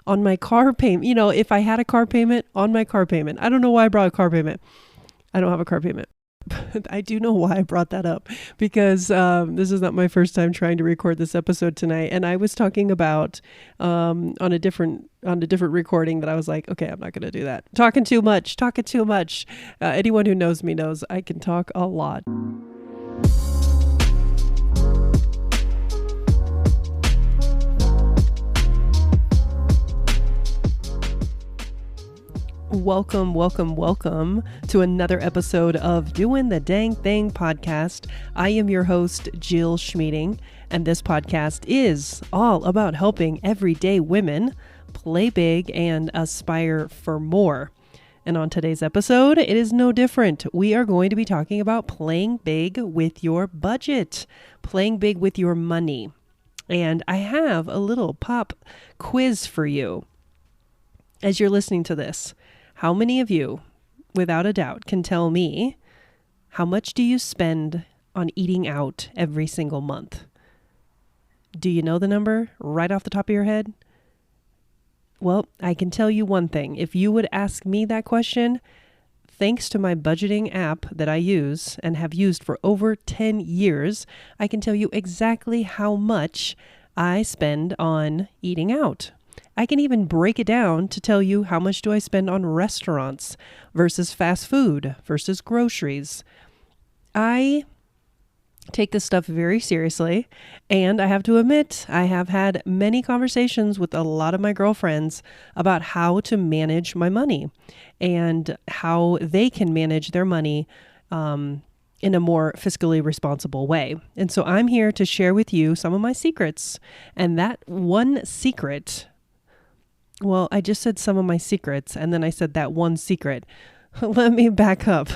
on my car payment. If I had a car payment, on my car payment. I don't know why I brought a car payment. I don't have a car payment. I do know why I brought that up, because this is not my first time trying to record this episode tonight. And I was talking about on a different recording that I was like, okay, I'm not going to do that. Talking too much. Anyone who knows me knows I can talk a lot. Welcome to another episode of Doing the Dang Thing podcast. I am your host, Jill Schmeeding, and this podcast is all about helping everyday women play big and aspire for more. And on today's episode, it is no different. We are going to be talking about playing big with your budget, playing big with your money. And I have a little pop quiz for you as you're listening to this. How many of you, without a doubt, can tell me how much do you spend on eating out every single month? Do you know the number right off the top of your head? Well, I can tell you one thing. If you would ask me that question, thanks to my budgeting app that I use and have used for over 10 years, I can tell you exactly how much I spend on eating out. I can even break it down to tell you how much do I spend on restaurants versus fast food versus groceries. I take this stuff very seriously, and I have to admit, I have had many conversations with a lot of my girlfriends about how to manage my money and how they can manage their money in a more fiscally responsible way. And so I'm here to share with you some of my secrets. And that one secret, well, I just said some of my secrets, and then I said that one secret. Let me back up.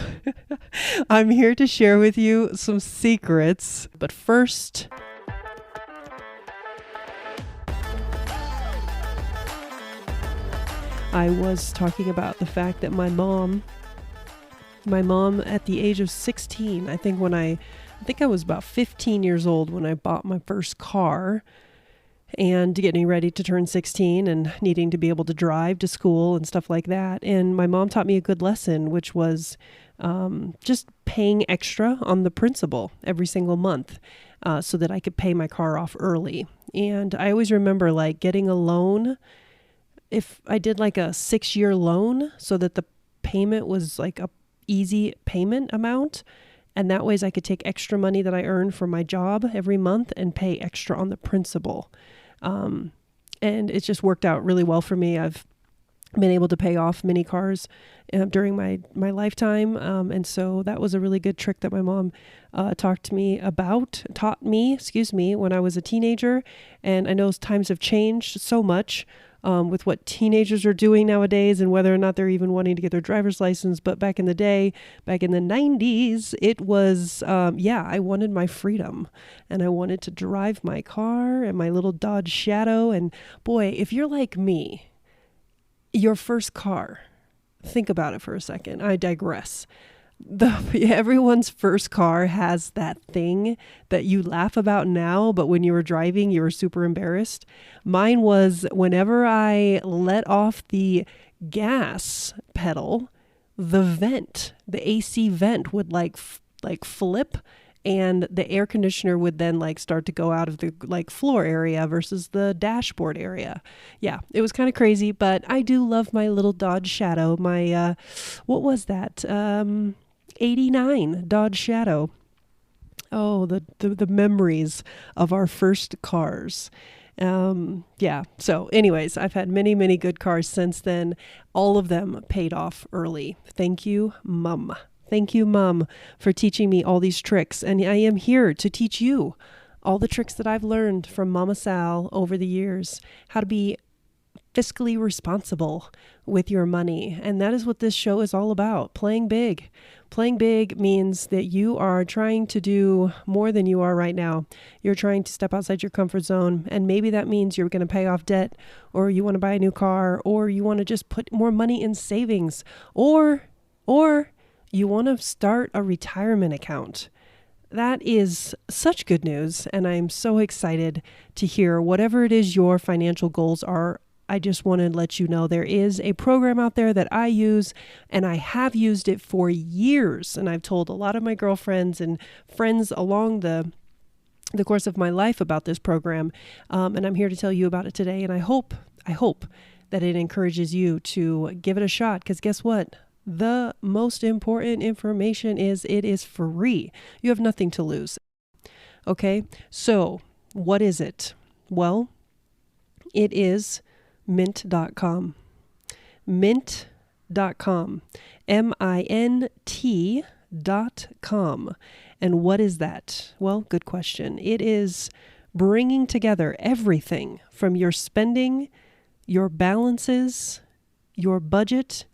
I'm here to share with you some secrets. But first, I was talking about the fact that my mom at the age of 16, I think I was about 15 years old when I bought my first car, and getting ready to turn 16 and needing to be able to drive to school and stuff like that. And my mom taught me a good lesson, which was just paying extra on the principal every single month so that I could pay my car off early. And I always remember getting a loan. If I did a 6-year loan so that the payment was a easy payment amount, and that way I could take extra money that I earned from my job every month and pay extra on the principal. And it just worked out really well for me. I've been able to pay off many cars during my lifetime. And so that was a really good trick that my mom taught me when I was a teenager. And I know times have changed so much with what teenagers are doing nowadays and whether or not they're even wanting to get their driver's license. But back in the day, back in the 90s, it was, I wanted my freedom and I wanted to drive my car and my little Dodge Shadow. And boy, if you're like me, your first car, think about it for a second. I digress. Everyone's first car has that thing that you laugh about now, but when you were driving, you were super embarrassed. Mine was whenever I let off the gas pedal, the AC vent would flip, and the air conditioner would then start to go out of the floor area versus the dashboard area. Yeah, it was kind of crazy, but I do love my little Dodge Shadow. My, what was that? 89 Dodge Shadow. Oh, the memories of our first cars. So anyways, I've had many, many good cars since then. All of them paid off early. Thank you, Mom. Thank you, Mom, for teaching me all these tricks. And I am here to teach you all the tricks that I've learned from Mama Sal over the years, how to be fiscally responsible with your money. And that is what this show is all about, playing big. Playing big means that you are trying to do more than you are right now. You're trying to step outside your comfort zone. And maybe that means you're going to pay off debt, or you want to buy a new car, or you want to just put more money in savings, or you want to start a retirement account. That is such good news. And I'm so excited to hear whatever it is your financial goals are I just want to let you know there is a program out there that I use, and I have used it for years. And I've told a lot of my girlfriends and friends along the course of my life about this program. And I'm here to tell you about it today. And I hope that it encourages you to give it a shot, because guess what? The most important information is it is free. You have nothing to lose. Okay, so what is it? Well, it is Mint.com. Mint.com. Mint.com. And what is that? Well, good question. It is bringing together everything from your spending, your balances, your budget,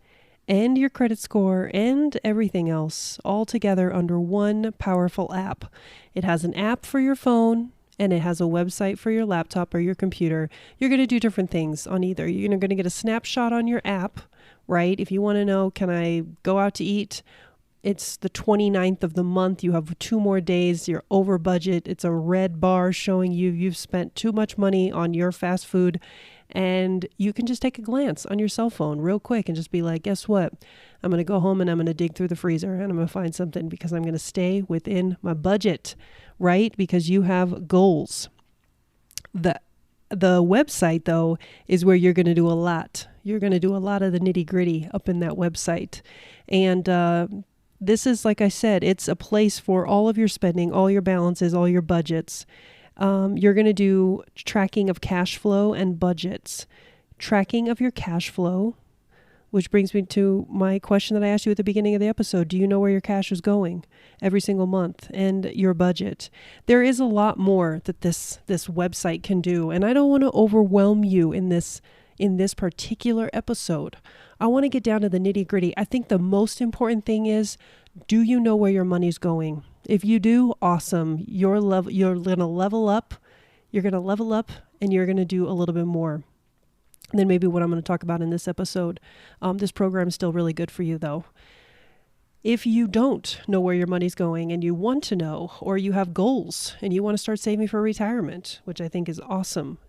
and your credit score, and everything else all together under one powerful app. It has an app for your phone, and it has a website for your laptop or your computer. You're going to do different things on either. You're going to get a snapshot on your app, right? If you want to know, can I go out to eat? It's the 29th of the month. You have 2 more days. You're over budget. It's a red bar showing you've spent too much money on your fast food. And you can just take a glance on your cell phone real quick and just be like, guess what? I'm going to go home and I'm going to dig through the freezer and I'm going to find something, because I'm going to stay within my budget, right? Because you have goals. The website, though, is where you're going to do a lot. You're going to do a lot of the nitty gritty up in that website. And this is, like I said, it's a place for all of your spending, all your balances, all your budgets. You're going to do tracking of cash flow and budgets. Tracking of your cash flow, which brings me to my question that I asked you at the beginning of the episode. Do you know where your cash is going every single month, and your budget? There is a lot more that this website can do, and I don't want to overwhelm you in this particular episode. I want to get down to the nitty gritty. I think the most important thing is, do you know where your money's going? If you do, awesome. You're going to level up. You're going to level up, and you're going to do a little bit more than maybe what I'm going to talk about in this episode. This program is still really good for you, though. If you don't know where your money's going and you want to know, or you have goals and you want to start saving for retirement, which I think is awesome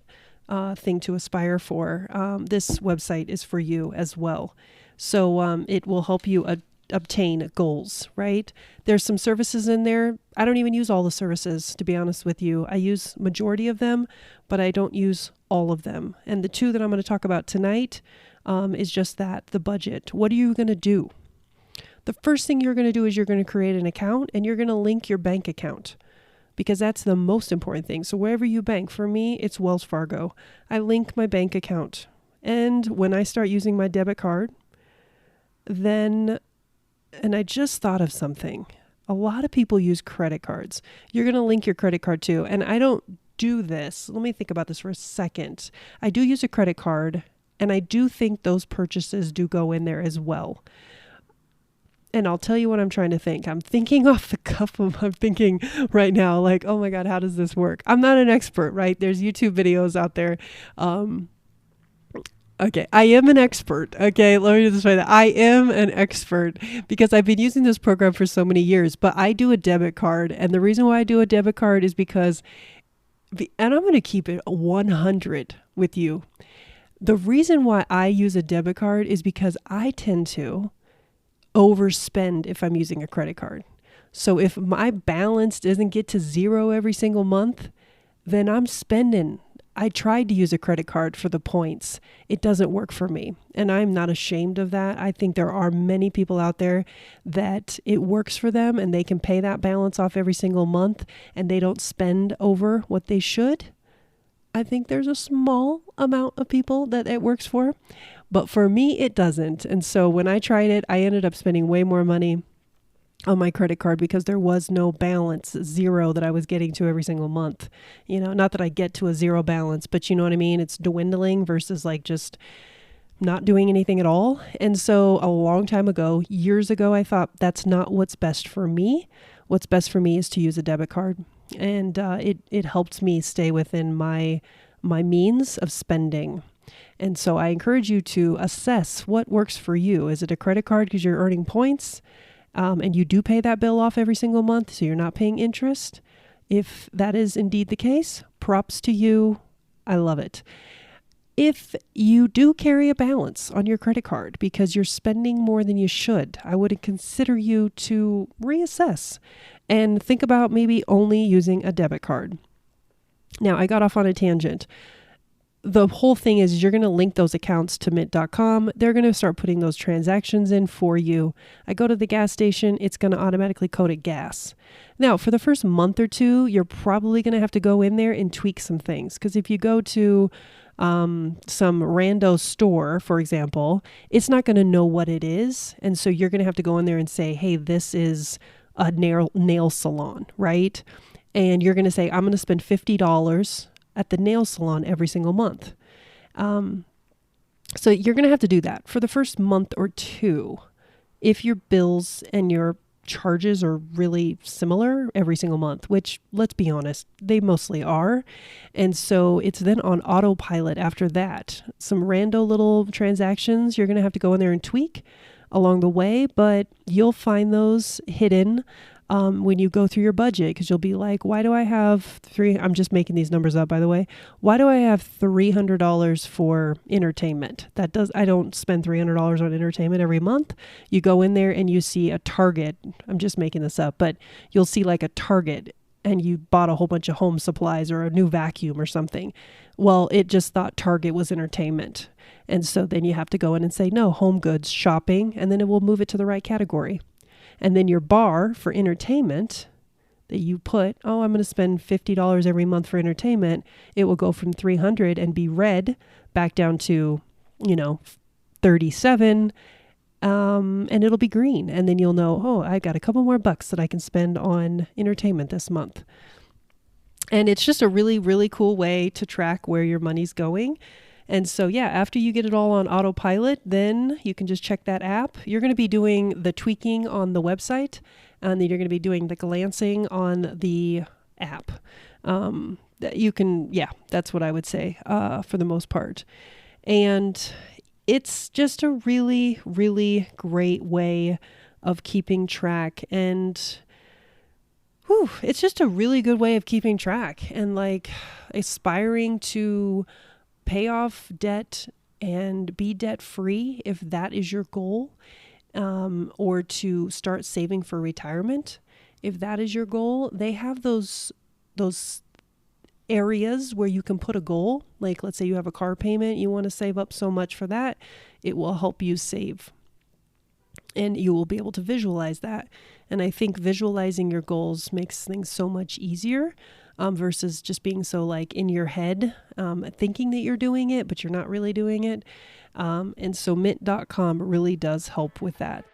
thing to aspire for, this website is for you as well. So it will help you obtain goals, right? There's some services in there. I don't even use all the services, to be honest with you. I use majority of them, but I don't use all of them. And the 2 that I'm going to talk about tonight is just that, the budget. What are you going to do? The first thing you're going to do is you're going to create an account, and you're going to link your bank account, because that's the most important thing. So wherever you bank, for me, it's Wells Fargo. I link my bank account. And when I start using my debit card, and I just thought of something. A lot of people use credit cards. You're going to link your credit card too. And I don't do this. Let me think about this for a second. I do use a credit card, and I do think those purchases do go in there as well. And I'll tell you what I'm trying to think. I'm thinking off the cuff. I'm thinking right now, like, oh my God, how does this work? I'm not an expert, right? There's YouTube videos out there. Okay, I am an expert. Okay, let me just say that I am an expert, because I've been using this program for so many years, but I do a debit card. And the reason why I do a debit card is because, and I'm going to keep it 100 with you. The reason why I use a debit card is because I tend to overspend if I'm using a credit card. So if my balance doesn't get to 0 every single month, then I'm spending. I tried to use a credit card for the points. It doesn't work for me. And I'm not ashamed of that. I think there are many people out there that it works for them and they can pay that balance off every single month and they don't spend over what they should. I think there's a small amount of people that it works for, but for me, it doesn't. And so when I tried it, I ended up spending way more money on my credit card because there was no balance, 0 that I was getting to every single month. You know, not that I get to a 0 balance, but you know what I mean? It's dwindling versus like just not doing anything at all. And so a long time ago, years ago, I thought that's not what's best for me. What's best for me is to use a debit card. And it helped me stay within my means of spending. And so I encourage you to assess what works for you. Is it a credit card because you're earning points and you do pay that bill off every single month, so you're not paying interest? If that is indeed the case, props to you. I love it. If you do carry a balance on your credit card because you're spending more than you should, I would consider you to reassess and think about maybe only using a debit card. Now, I got off on a tangent. The whole thing is you're going to link those accounts to mint.com. They're going to start putting those transactions in for you. I go to the gas station, it's going to automatically code it gas. Now, for the first month or two, you're probably going to have to go in there and tweak some things. Because if you go to some rando store, for example, it's not going to know what it is. And so you're going to have to go in there and say, hey, this is a nail salon, right? And you're going to say, I'm going to spend $50 at the nail salon every single month. So you're going to have to do that for the first month or two. If your bills and your charges are really similar every single month, which, let's be honest, they mostly are. And so it's then on autopilot after that. Some rando little transactions you're going to have to go in there and tweak along the way, but you'll find those hidden when you go through your budget, because you'll be like, why do I have I'm just making these numbers up, by the way. Why do I have $300 for entertainment? I don't spend $300 on entertainment every month. You go in there and you see a Target. I'm just making this up, but you'll see like a Target and you bought a whole bunch of home supplies or a new vacuum or something. Well, it just thought Target was entertainment. And so then you have to go in and say, no, home goods, shopping, and then it will move it to the right category. And then your bar for entertainment that you put, I'm going to spend $50 every month for entertainment. It will go from $300 and be red back down to, $37. And it'll be green. And then you'll know, I got a couple more bucks that I can spend on entertainment this month. And it's just a really, really cool way to track where your money's going. And so, after you get it all on autopilot, then you can just check that app. You're going to be doing the tweaking on the website, and then you're going to be doing the glancing on the app. You can, that's what I would say for the most part. And it's just a really, really great way of keeping track. And it's just a really good way of keeping track and like aspiring to pay off debt and be debt free if that is your goal, or to start saving for retirement if that is your goal. They have those areas where you can put a goal. Like, let's say you have a car payment, you want to save up so much for that. It will help you save, and you will be able to visualize that. And I think visualizing your goals makes things so much easier. Versus just being so like in your head, thinking that you're doing it, but you're not really doing it. And so mint.com really does help with that.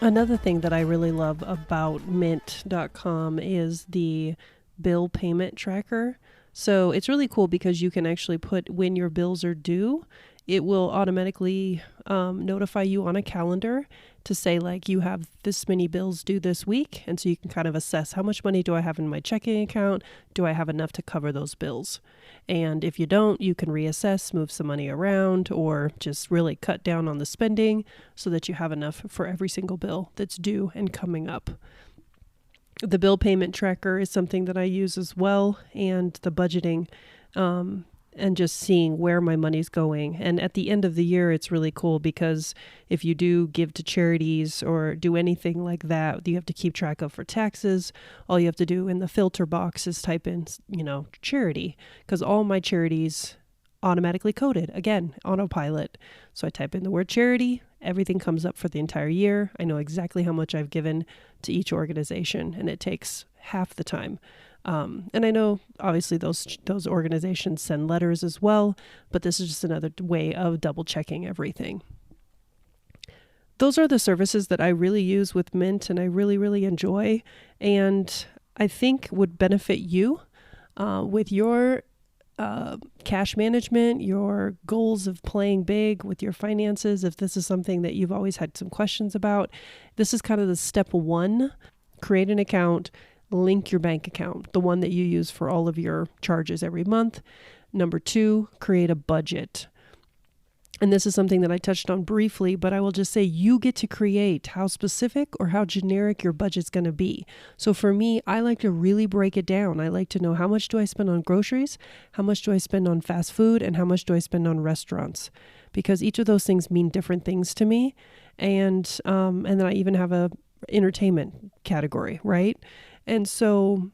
Another thing that I really love about mint.com is the bill payment tracker. So it's really cool because you can actually put when your bills are due. It will automatically notify you on a calendar to say, like, you have this many bills due this week. And so you can kind of assess how much money do I have in my checking account? Do I have enough to cover those bills? And if you don't, you can reassess, move some money around, or just really cut down on the spending so that you have enough for every single bill that's due and coming up. The bill payment tracker is something that I use as well, and the budgeting, and just seeing where my money's going. And at the end of the year, it's really cool because if you do give to charities or do anything like that, you have to keep track of for taxes. All you have to do in the filter box is type in, charity, because all my charities automatically coded, again, autopilot. So I type in the word charity, everything comes up for the entire year. I know exactly how much I've given to each organization, and it takes half the time. And I know obviously those organizations send letters as well, but this is just another way of double checking everything. Those are the services that I really use with Mint and I really, really enjoy, and I think would benefit you with your cash management, your goals of playing big with your finances. If this is something that you've always had some questions about, this is kind of the step one. Create an account. Link your bank account, the one that you use for all of your charges every month. Number 2, create a budget. And this is something that I touched on briefly, but I will just say you get to create how specific or how generic your budget's going to be. So for me, I like to really break it down. I like to know how much do I spend on groceries, how much do I spend on fast food, and how much do I spend on restaurants? Because each of those things mean different things to me. And then I even have a entertainment category, right? And so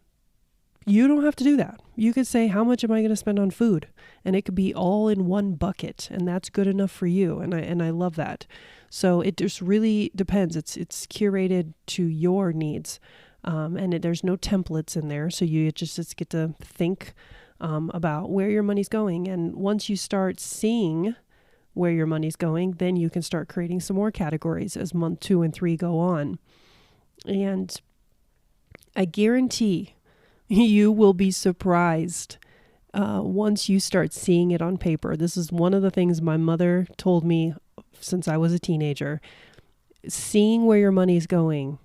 you don't have to do that. You could say, how much am I going to spend on food? And it could be all in one bucket, and that's good enough for you. And I love that. So it just really depends. It's curated to your needs. There's no templates in there. So you just get to think about where your money's going. And once you start seeing where your money's going, then you can start creating some more categories as month 2 and 3 go on. And I guarantee you will be surprised once you start seeing it on paper. This is one of the things my mother told me since I was a teenager. Seeing where your money is going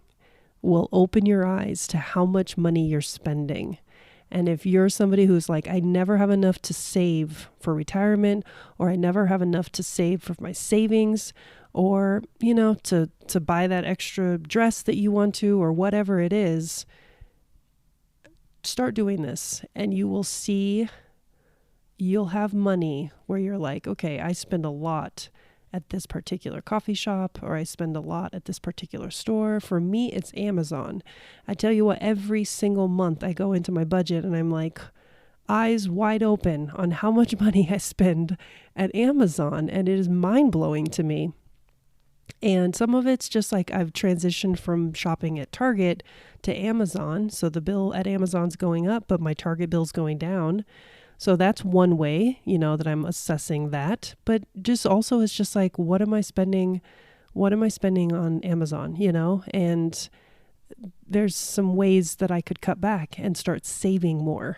will open your eyes to how much money you're spending. And if you're somebody who's like, I never have enough to save for retirement, or I never have enough to save for my savings, or, to buy that extra dress that you want to, or whatever it is, start doing this and you will see you'll have money where you're like, okay, I spend a lot at this particular coffee shop, or I spend a lot at this particular store. For me, it's Amazon. I tell you what, every single month I go into my budget and I'm like, eyes wide open on how much money I spend at Amazon. And it is mind-blowing to me. And some of it's just like I've transitioned from shopping at Target to Amazon. So the bill at Amazon's going up, but my Target bill's going down. So that's one way, that I'm assessing that. But just also it's just like, what am I spending on Amazon, And there's some ways that I could cut back and start saving more.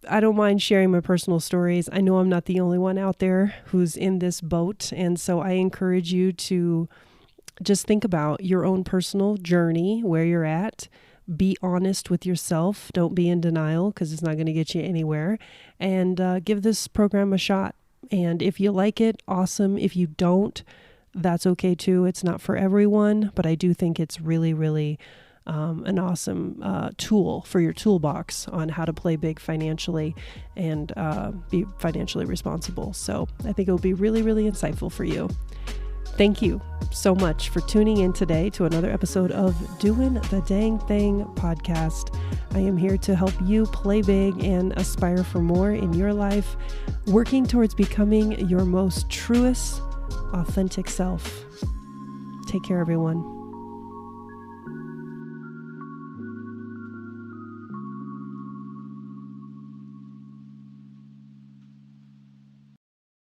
I don't mind sharing my personal stories. I know I'm not the only one out there who's in this boat. And so I encourage you to just think about your own personal journey, where you're at. Be honest with yourself. Don't be in denial, because it's not going to get you anywhere. And give this program a shot. And if you like it, awesome. If you don't, that's okay too. It's not for everyone, but I do think it's really, really an awesome tool for your toolbox on how to play big financially and be financially responsible. So I think it will be really, really insightful for you. Thank you so much for tuning in today to another episode of Doing the Dang Thing podcast. I am here to help you play big and aspire for more in your life, working towards becoming your most truest, authentic self. Take care, everyone.